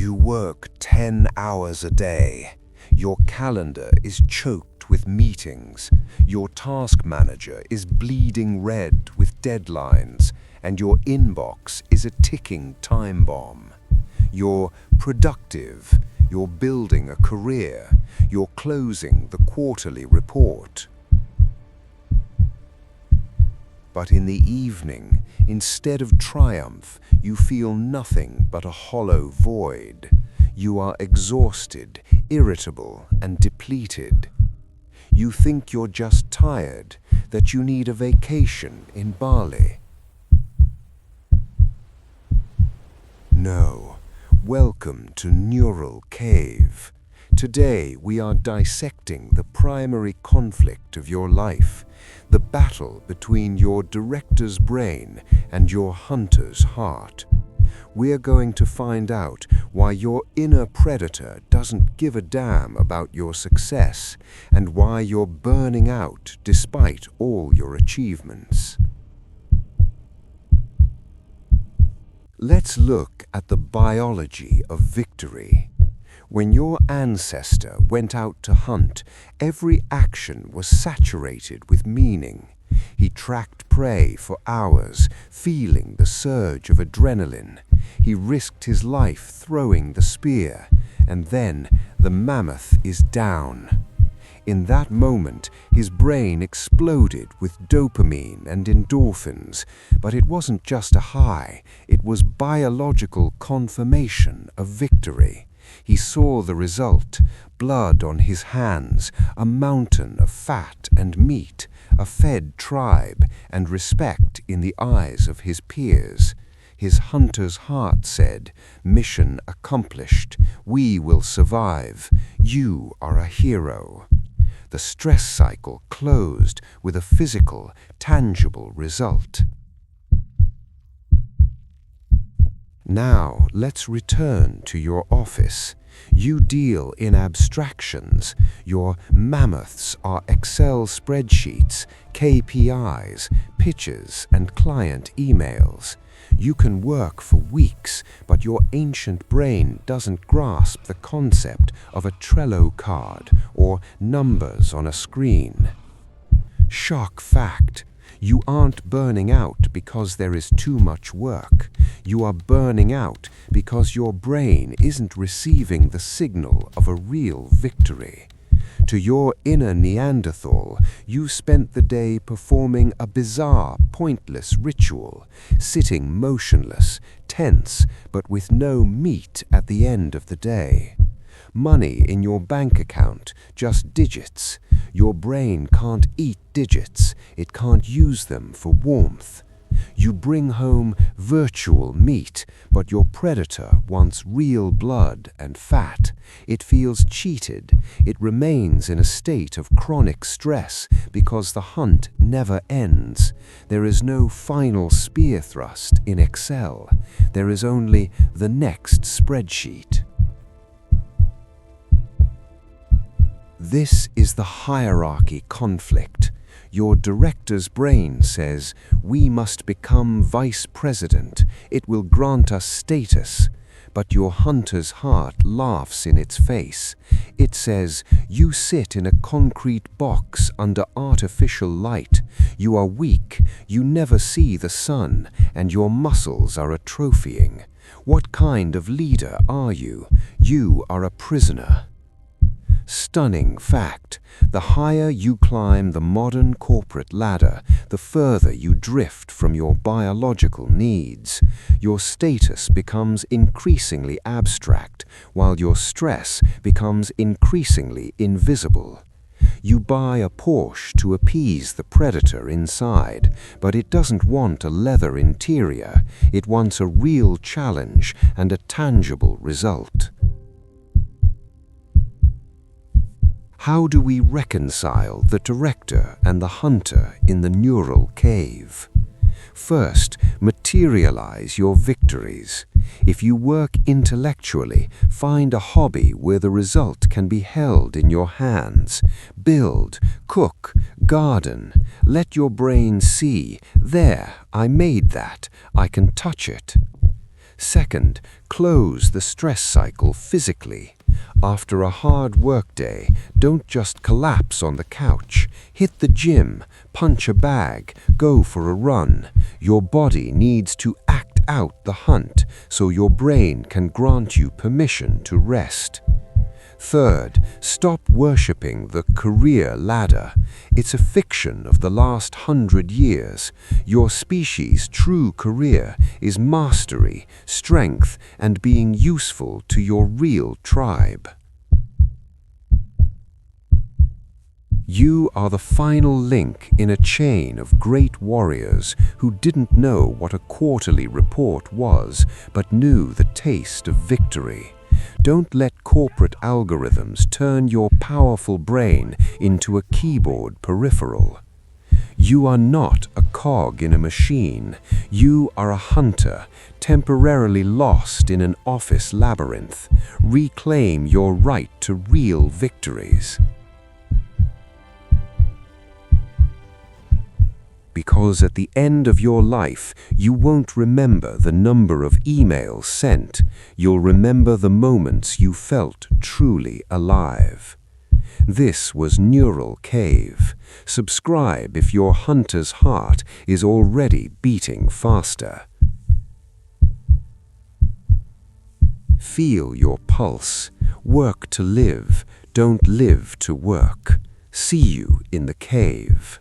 You work 10 hours a day. Your calendar is choked with meetings. Your task manager is bleeding red with deadlines, and your inbox is a ticking time bomb. You're productive. You're building a career. You're closing the quarterly report. But in the evening, instead of triumph, you feel nothing but a hollow void. You are exhausted, irritable, and depleted. You think you're just tired, that you need a vacation in Bali. No, welcome to Neural Cave. Today we are dissecting the primary conflict of your life, the battle between your director's brain and your hunter's heart. We're going to find out why your inner predator doesn't give a damn about your success and why you're burning out despite all your achievements. Let's look at the biology of victory. When your ancestor went out to hunt, every action was saturated with meaning. He tracked prey for hours, feeling the surge of adrenaline. He risked his life throwing the spear, and then the mammoth is down. In that moment, his brain exploded with dopamine and endorphins, but it wasn't just a high, it was biological confirmation of victory. He saw the result, blood on his hands, a mountain of fat and meat, a fed tribe, and respect in the eyes of his peers. His hunter's heart said, "Mission accomplished. We will survive. You are a hero." The stress cycle closed with a physical, tangible result. Now, let's return to your office. You deal in abstractions. Your mammoths are Excel spreadsheets, KPIs, pitches, and client emails. You can work for weeks, but your ancient brain doesn't grasp the concept of a Trello card or numbers on a screen. Shock fact. You aren't burning out because there is too much work. You are burning out because your brain isn't receiving the signal of a real victory. To your inner Neanderthal, you spent the day performing a bizarre, pointless ritual, sitting motionless, tense, but with no meat at the end of the day. Money in your bank account, just digits. Your brain can't eat digits, it can't use them for warmth. You bring home virtual meat, but your predator wants real blood and fat. It feels cheated. It remains in a state of chronic stress because the hunt never ends. There is no final spear thrust in Excel. There is only the next spreadsheet. This is the hierarchy conflict. Your director's brain says, "We must become vice president. It will grant us status." But your hunter's heart laughs in its face. It says, "You sit in a concrete box under artificial light. You are weak, you never see the sun, and your muscles are atrophying. What kind of leader are you? You are a prisoner." Stunning fact. The higher you climb the modern corporate ladder, the further you drift from your biological needs. Your status becomes increasingly abstract, while your stress becomes increasingly invisible. You buy a Porsche to appease the predator inside, but it doesn't want a leather interior. It wants a real challenge and a tangible result. How do we reconcile the director and the hunter in the neural cave? First, materialize your victories. If you work intellectually, find a hobby where the result can be held in your hands. Build, cook, garden. Let your brain see, "There, I made that. I can touch it." Second, close the stress cycle physically. After a hard workday, don't just collapse on the couch. Hit the gym, punch a bag, go for a run. Your body needs to act out the hunt so your brain can grant you permission to rest. Third, stop worshipping the career ladder. It's a fiction of the last 100 years. Your species' true career is mastery, strength, and being useful to your real tribe. You are the final link in a chain of great warriors who didn't know what a quarterly report was, but knew the taste of victory. Don't let corporate algorithms turn your powerful brain into a keyboard peripheral. You are not a cog in a machine. You are a hunter, temporarily lost in an office labyrinth. Reclaim your right to real victories. Because at the end of your life, you won't remember the number of emails sent. You'll remember the moments you felt truly alive. This was Neural Cave. Subscribe if your hunter's heart is already beating faster. Feel your pulse. Work to live. Don't live to work. See you in the cave.